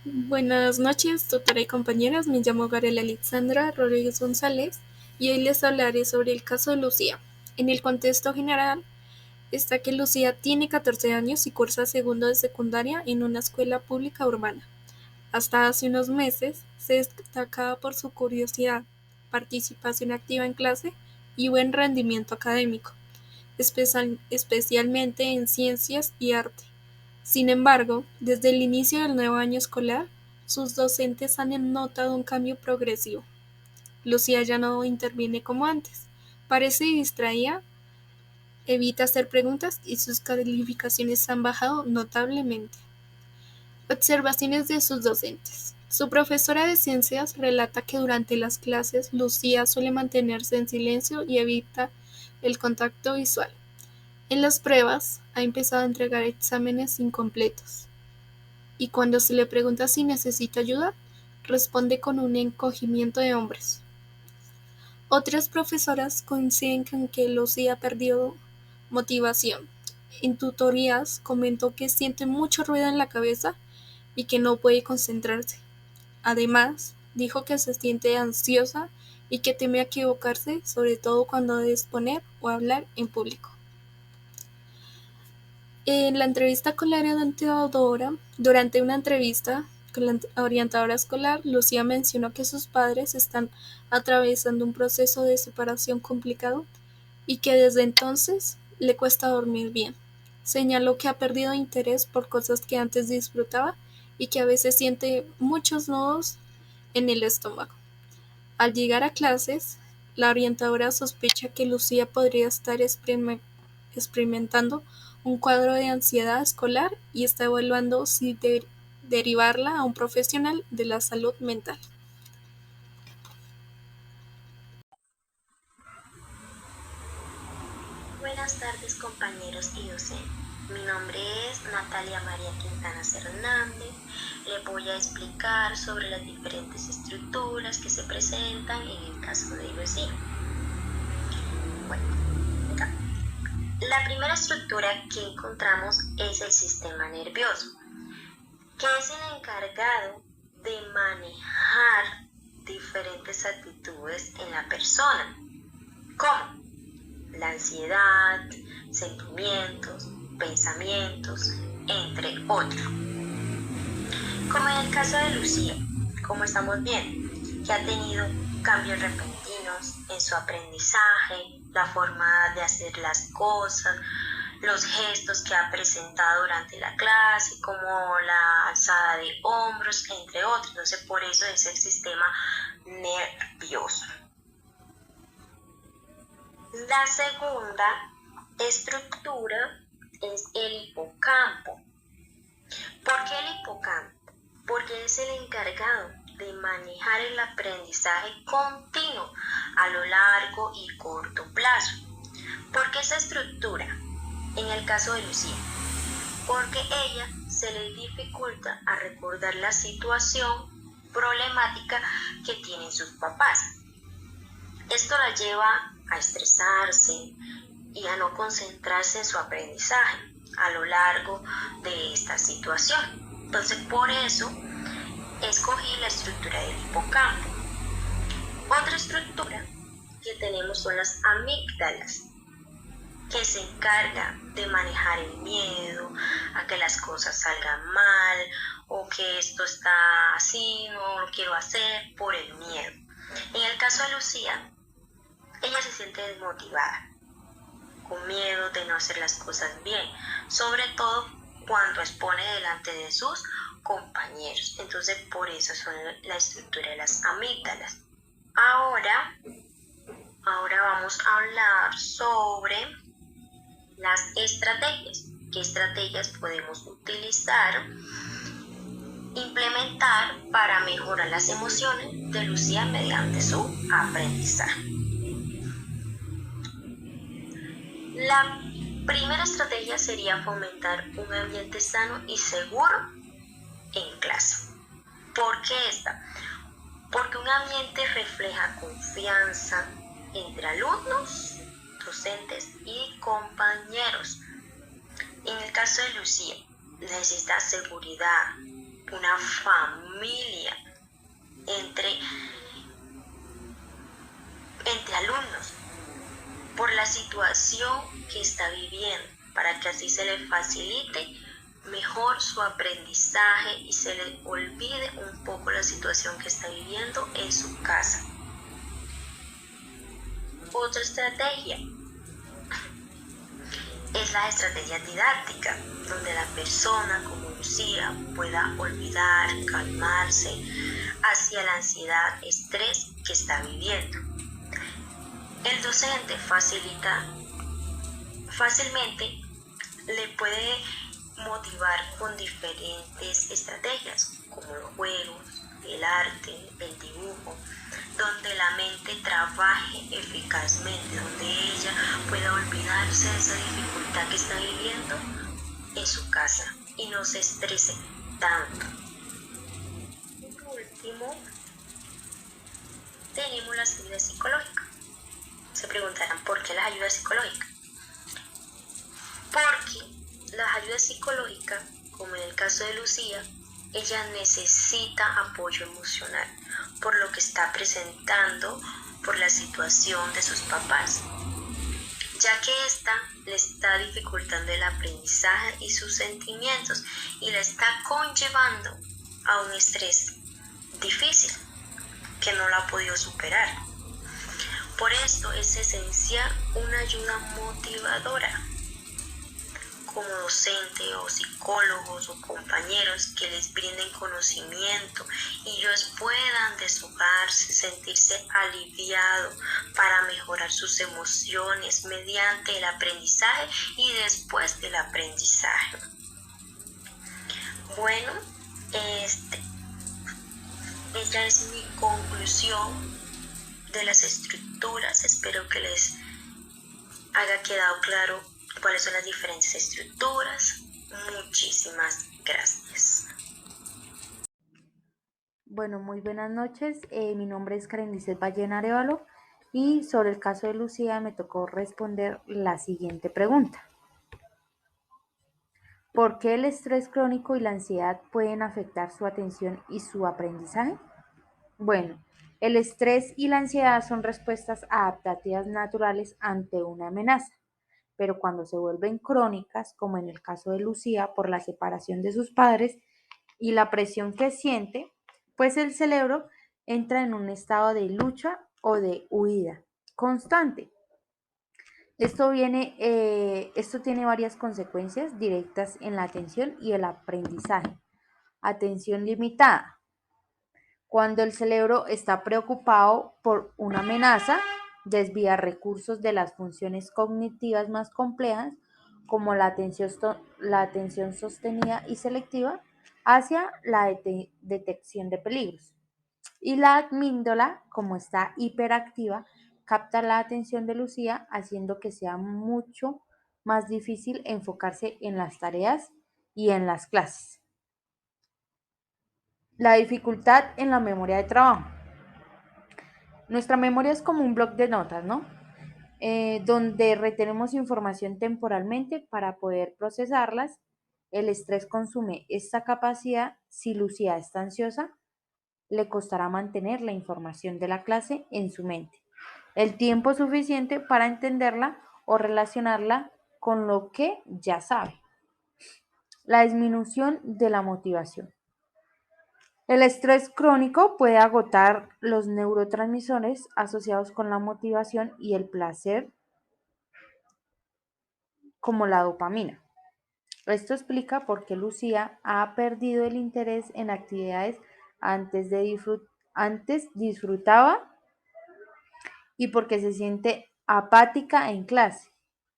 Buenas noches, tutora y compañeras. Me llamo Gabriela Alexandra Rodríguez González y hoy les hablaré sobre el caso de Lucía. En el contexto general está que Lucía tiene 14 años y cursa segundo de secundaria en una escuela pública urbana. Hasta hace unos meses se destacaba por su curiosidad, participación activa en clase y buen rendimiento académico, especialmente en ciencias y arte. Sin embargo, desde el inicio del nuevo año escolar, sus docentes han notado un cambio progresivo. Lucía ya no interviene como antes, parece distraída, evita hacer preguntas y sus calificaciones han bajado notablemente. Observaciones de sus docentes. Su profesora de ciencias relata que durante las clases Lucía suele mantenerse en silencio y evita el contacto visual. En las pruebas ha empezado a entregar exámenes incompletos y cuando se le pregunta si necesita ayuda, responde con un encogimiento de hombros. Otras profesoras coinciden con que Lucía perdió motivación. En tutorías comentó que siente mucho ruido en la cabeza y que no puede concentrarse. Además, dijo que se siente ansiosa y que teme a equivocarse, sobre todo cuando debe exponer o hablar en público. En la entrevista con la orientadora, durante una entrevista con la orientadora escolar, Lucía mencionó que sus padres están atravesando un proceso de separación complicado y que desde entonces le cuesta dormir bien. Señaló que ha perdido interés por cosas que antes disfrutaba y que a veces siente muchos nudos en el estómago. Al llegar a clases, la orientadora sospecha que Lucía podría estar experimentando un cuadro de ansiedad escolar y está evaluando si derivarla a un profesional de la salud mental. Buenas tardes compañeros y docentes. Mi nombre es Natalia María Quintana Hernández. Les voy a explicar sobre las diferentes estructuras que se presentan en el caso de Lucía. Bueno, la primera estructura que encontramos es el sistema nervioso, que es el encargado de manejar diferentes actitudes en la persona, como la ansiedad, sentimientos, pensamientos, entre otros. Como en el caso de Lucía, como estamos viendo, que ha tenido cambios repentinos en su aprendizaje, la forma de hacer las cosas, los gestos que ha presentado durante la clase, como la alzada de hombros, entre otros. Entonces, por eso es el sistema nervioso. La segunda estructura es el hipocampo. ¿Por qué el hipocampo? Porque es el encargado de manejar el aprendizaje continuo a lo largo y corto plazo. ¿Por qué esa estructura? En el caso de Lucía, porque ella se le dificulta a recordar la situación problemática que tienen sus papás. Esto la lleva a estresarse y a no concentrarse en su aprendizaje a lo largo de esta situación. Entonces, por eso escogí la estructura del hipocampo. Otra estructura que tenemos son las amígdalas, que se encarga de manejar el miedo a que las cosas salgan mal o que esto está así, no lo quiero hacer por el miedo. En el caso de Lucía, ella se siente desmotivada, con miedo de no hacer las cosas bien, sobre todo cuando expone delante de sus compañeros. Entonces, por eso son la estructura de las amígdalas. Ahora vamos a hablar sobre las estrategias. ¿Qué estrategias podemos utilizar, implementar para mejorar las emociones de Lucía mediante su aprendizaje? La primera estrategia sería fomentar un ambiente sano y seguro en clase. ¿Por qué esta? Porque un ambiente refleja confianza entre alumnos, docentes y compañeros. En el caso de Lucía, necesita seguridad, una familia entre alumnos por la situación que está viviendo, para que así se le facilite mejor su aprendizaje y se le olvide un poco la situación que está viviendo en su casa. Otra estrategia es la estrategia didáctica, donde la persona como Lucía pueda olvidar, calmarse hacia la ansiedad, estrés que está viviendo. El docente fácilmente le puede motivar con diferentes estrategias, como los juegos, el arte, el dibujo, donde la mente trabaje eficazmente, donde ella pueda olvidarse de esa dificultad que está viviendo en su casa y no se estrese tanto. Y por último, tenemos las ayudas psicológicas. Se preguntarán, ¿por qué las ayudas psicológicas? Porque las ayudas psicológicas, como en el caso de Lucía, ella necesita apoyo emocional por lo que está presentando, por la situación de sus papás, ya que esta le está dificultando el aprendizaje y sus sentimientos y la está conllevando a un estrés difícil que no la ha podido superar. Por esto es esencial una ayuda motivadora, como docente o psicólogos o compañeros que les brinden conocimiento y ellos puedan deshogarse, sentirse aliviados para mejorar sus emociones mediante el aprendizaje y después del aprendizaje. Bueno, esta es mi conclusión de las estructuras. Espero que les haya quedado claro cuáles son las diferentes estructuras. Muchísimas gracias. Bueno, muy buenas noches. Mi nombre es Karen Lizeth Ballena Arevalo y sobre el caso de Lucía me tocó responder la siguiente pregunta. ¿Por qué el estrés crónico y la ansiedad pueden afectar su atención y su aprendizaje? Bueno, el estrés y la ansiedad son respuestas adaptativas naturales ante una amenaza, pero cuando se vuelven crónicas, como en el caso de Lucía por la separación de sus padres y la presión que siente, pues el cerebro entra en un estado de lucha o de huida constante. Esto tiene varias consecuencias directas en la atención y el aprendizaje. Atención limitada. Cuando el cerebro está preocupado por una amenaza, desvía recursos de las funciones cognitivas más complejas, como la atención sostenida y selectiva, hacia la detección de peligros. Y la amígdala, como está hiperactiva, capta la atención de Lucía, haciendo que sea mucho más difícil enfocarse en las tareas y en las clases. La dificultad en la memoria de trabajo. Nuestra memoria es como un bloc de notas, ¿no? Donde retenemos información temporalmente para poder procesarlas. El estrés consume esta capacidad. Si Lucía está ansiosa, le costará mantener la información de la clase en su mente el tiempo suficiente para entenderla o relacionarla con lo que ya sabe. La disminución de la motivación. El estrés crónico puede agotar los neurotransmisores asociados con la motivación y el placer, como la dopamina. Esto explica por qué Lucía ha perdido el interés en actividades antes disfrutaba y porque se siente apática en clase.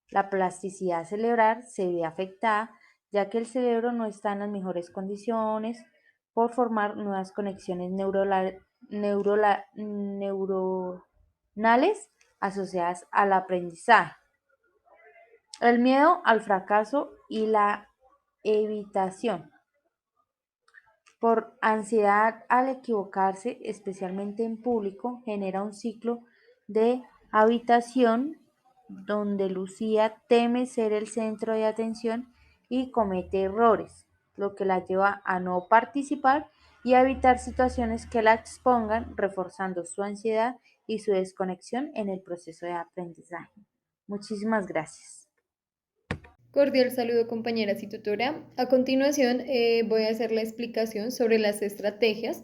La plasticidad cerebral se ve afectada ya que el cerebro no está en las mejores condiciones por formar nuevas conexiones neuronales asociadas al aprendizaje. El miedo al fracaso y la evitación. Por ansiedad al equivocarse, especialmente en público, genera un ciclo de habitación donde Lucía teme ser el centro de atención y comete errores. lo que la lleva a no participar y a evitar situaciones que la expongan, reforzando su ansiedad y su desconexión en el proceso de aprendizaje. Muchísimas gracias. Cordial saludo, compañeras y tutora. A continuación voy a hacer la explicación sobre las estrategias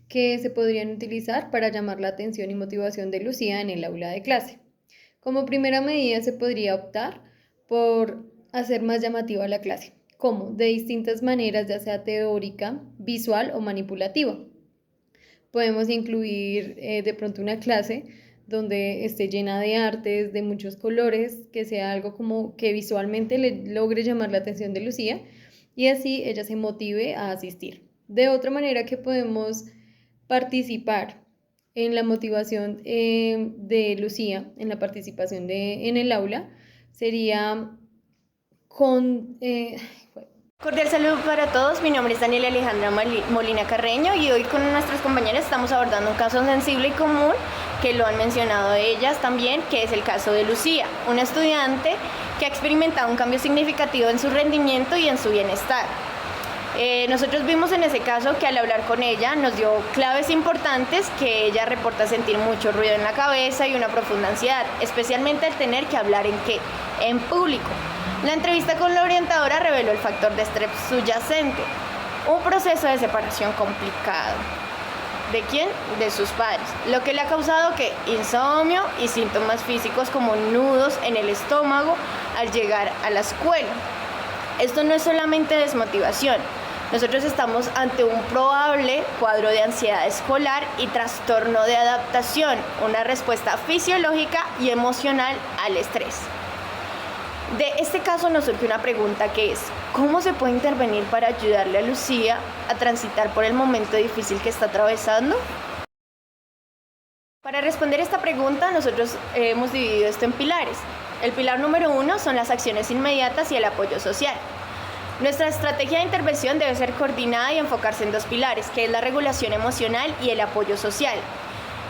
que se podrían utilizar para llamar la atención y motivación de Lucía en el aula de clase. Como primera medida se podría optar por hacer más llamativa la clase, como de distintas maneras, ya sea teórica, visual o manipulativa. Podemos incluir de pronto una clase donde esté llena de artes, de muchos colores, que sea algo como que visualmente le logre llamar la atención de Lucía y así ella se motive a asistir. De otra manera que podemos participar en la motivación de Lucía, en la participación en el aula, sería con... Cordial saludo para todos, mi nombre es Daniela Alejandra Molina Carreño y hoy con nuestras compañeras estamos abordando un caso sensible y común que lo han mencionado ellas también, que es el caso de Lucía, una estudiante que ha experimentado un cambio significativo en su rendimiento y en su bienestar. Nosotros vimos en ese caso que al hablar con ella nos dio claves importantes que ella reporta sentir mucho ruido en la cabeza y una profunda ansiedad, especialmente al tener que hablar en público. La entrevista con la orientadora reveló el factor de estrés subyacente, un proceso de separación complicado. ¿De quién? De sus padres, lo que le ha causado insomnio y síntomas físicos como nudos en el estómago al llegar a la escuela. Esto no es solamente desmotivación. Nosotros estamos ante un probable cuadro de ansiedad escolar y trastorno de adaptación, una respuesta fisiológica y emocional al estrés. De este caso nos surge una pregunta que es, ¿cómo se puede intervenir para ayudarle a Lucía a transitar por el momento difícil que está atravesando? Para responder esta pregunta, nosotros hemos dividido esto en pilares. El pilar número 1 son las acciones inmediatas y el apoyo social. Nuestra estrategia de intervención debe ser coordinada y enfocarse en 2 pilares, que es la regulación emocional y el apoyo social.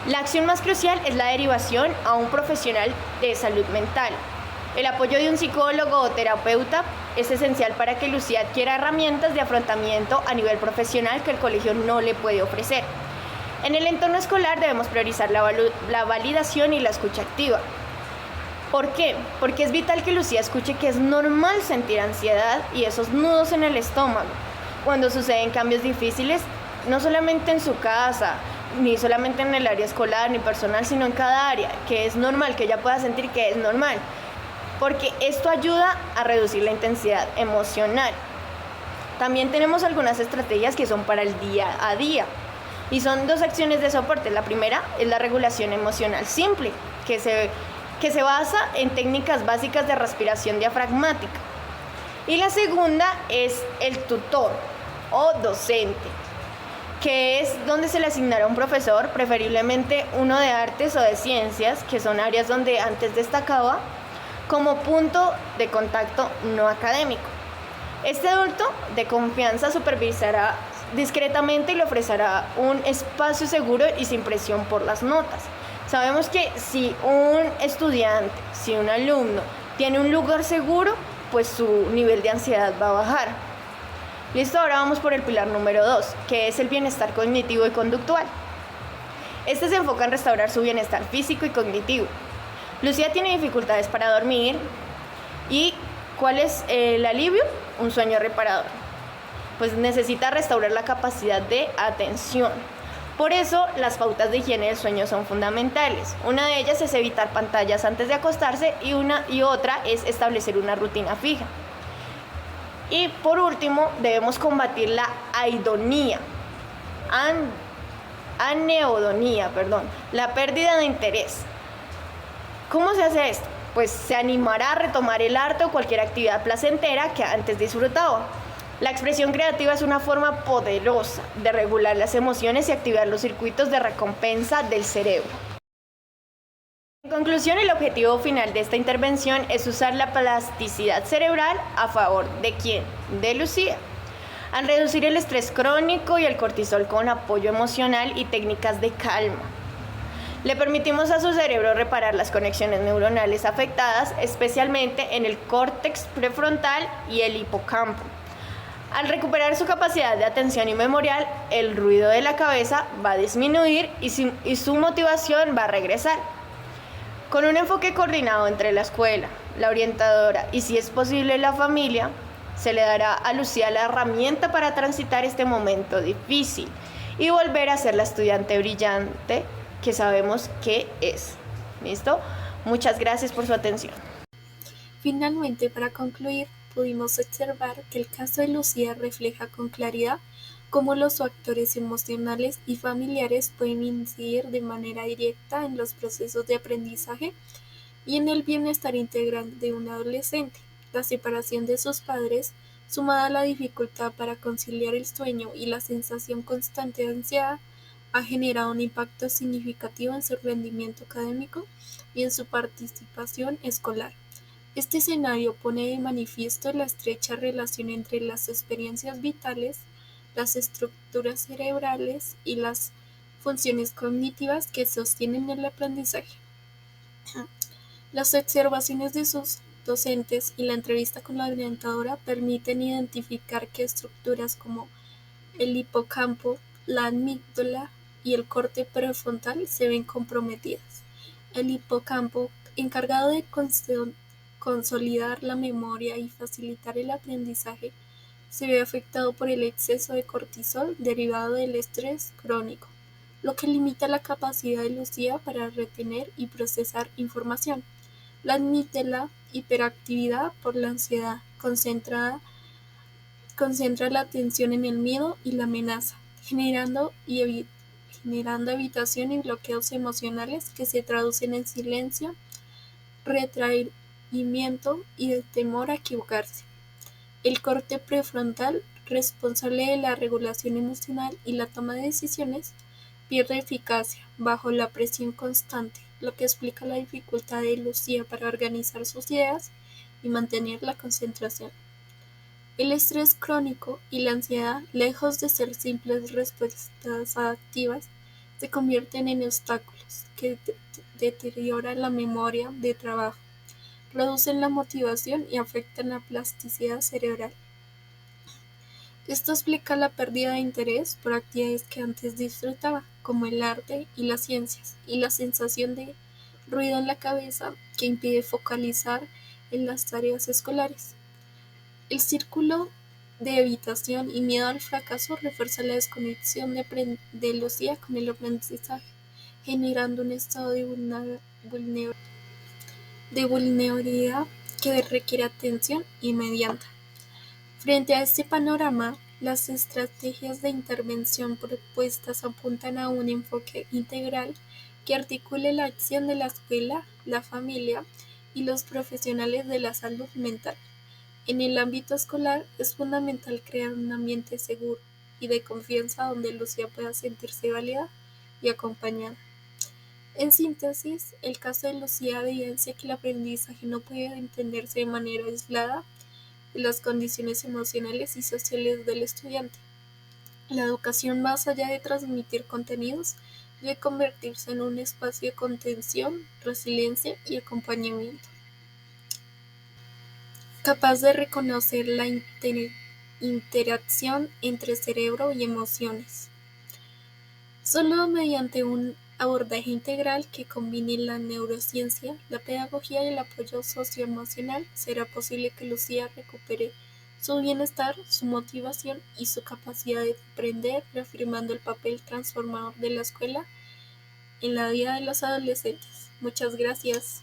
La acción más crucial es la derivación a un profesional de salud mental. El apoyo de un psicólogo o terapeuta es esencial para que Lucía adquiera herramientas de afrontamiento a nivel profesional que el colegio no le puede ofrecer. En el entorno escolar debemos priorizar la validación y la escucha activa. ¿Por qué? Porque es vital que Lucía escuche que es normal sentir ansiedad y esos nudos en el estómago cuando suceden cambios difíciles, no solamente en su casa, ni solamente en el área escolar ni personal, sino en cada área, que es normal, que ella pueda sentir que es normal. Porque esto ayuda a reducir la intensidad emocional. También tenemos algunas estrategias que son para el día a día y son 2 acciones de soporte. La primera es la regulación emocional simple, que se basa en técnicas básicas de respiración diafragmática. Y la segunda es el tutor o docente, que es donde se le asignará un profesor, preferiblemente uno de artes o de ciencias, que son áreas donde antes destacaba, como punto de contacto no académico. Este adulto de confianza supervisará discretamente y le ofrecerá un espacio seguro y sin presión por las notas. Sabemos que si un estudiante, si un alumno tiene un lugar seguro, pues su nivel de ansiedad va a bajar. Listo, ahora vamos por el pilar número 2, que es el bienestar cognitivo y conductual. Este se enfoca en restaurar su bienestar físico y cognitivo. Lucía tiene dificultades para dormir y ¿cuál es el alivio? Un sueño reparador. Pues necesita restaurar la capacidad de atención. Por eso las pautas de higiene del sueño son fundamentales. Una de ellas es evitar pantallas antes de acostarse y otra es establecer una rutina fija. Y por último debemos combatir la aneudonía, la pérdida de interés. ¿Cómo se hace esto? Pues se animará a retomar el arte o cualquier actividad placentera que antes disfrutaba. La expresión creativa es una forma poderosa de regular las emociones y activar los circuitos de recompensa del cerebro. En conclusión, el objetivo final de esta intervención es usar la plasticidad cerebral a favor de ¿quién? De Lucía. Al reducir el estrés crónico y el cortisol con apoyo emocional y técnicas de calma. Le permitimos a su cerebro reparar las conexiones neuronales afectadas, especialmente en el córtex prefrontal y el hipocampo. Al recuperar su capacidad de atención y memorial, el ruido de la cabeza va a disminuir y su motivación va a regresar. Con un enfoque coordinado entre la escuela, la orientadora y, si es posible, la familia, se le dará a Lucía la herramienta para transitar este momento difícil y volver a ser la estudiante brillante que sabemos que es. ¿Listo? Muchas gracias por su atención. Finalmente, para concluir, pudimos observar que el caso de Lucía refleja con claridad cómo los factores emocionales y familiares pueden incidir de manera directa en los procesos de aprendizaje y en el bienestar integral de un adolescente. La separación de sus padres, sumada a la dificultad para conciliar el sueño y la sensación constante de ansiedad, ha generado un impacto significativo en su rendimiento académico y en su participación escolar. Este escenario pone de manifiesto la estrecha relación entre las experiencias vitales, las estructuras cerebrales y las funciones cognitivas que sostienen el aprendizaje. Las observaciones de sus docentes y la entrevista con la orientadora permiten identificar que estructuras como el hipocampo, la amígdala y el corte prefrontal se ven comprometidas. El hipocampo, encargado de consolidar la memoria y facilitar el aprendizaje, se ve afectado por el exceso de cortisol derivado del estrés crónico, lo que limita la capacidad de Lucía para retener y procesar información. La amígdala, hiperactividad por la ansiedad, concentra la atención en el miedo y la amenaza, generando evitación y bloqueos emocionales que se traducen en silencio, retraimiento y de temor a equivocarse. El corte prefrontal, responsable de la regulación emocional y la toma de decisiones, pierde eficacia bajo la presión constante, lo que explica la dificultad de Lucía para organizar sus ideas y mantener la concentración. El estrés crónico y la ansiedad, lejos de ser simples respuestas adaptivas, se convierten en obstáculos que deterioran la memoria de trabajo, reducen la motivación y afectan la plasticidad cerebral. Esto explica la pérdida de interés por actividades que antes disfrutaba, como el arte y las ciencias, y la sensación de ruido en la cabeza que impide focalizar en las tareas escolares. El círculo de evitación y miedo al fracaso refuerza la desconexión de Lucía con el aprendizaje, generando un estado de vulnerabilidad que requiere atención inmediata. Frente a este panorama, las estrategias de intervención propuestas apuntan a un enfoque integral que articule la acción de la escuela, la familia y los profesionales de la salud mental. En el ámbito escolar es fundamental crear un ambiente seguro y de confianza donde Lucía pueda sentirse válida y acompañada. En síntesis, el caso de Lucía evidencia que el aprendizaje no puede entenderse de manera aislada de las condiciones emocionales y sociales del estudiante. La educación, más allá de transmitir contenidos, debe convertirse en un espacio de contención, resiliencia y acompañamiento, capaz de reconocer la interacción entre cerebro y emociones. Solo mediante un abordaje integral que combine la neurociencia, la pedagogía y el apoyo socioemocional será posible que Lucía recupere su bienestar, su motivación y su capacidad de aprender, reafirmando el papel transformador de la escuela en la vida de los adolescentes. Muchas gracias.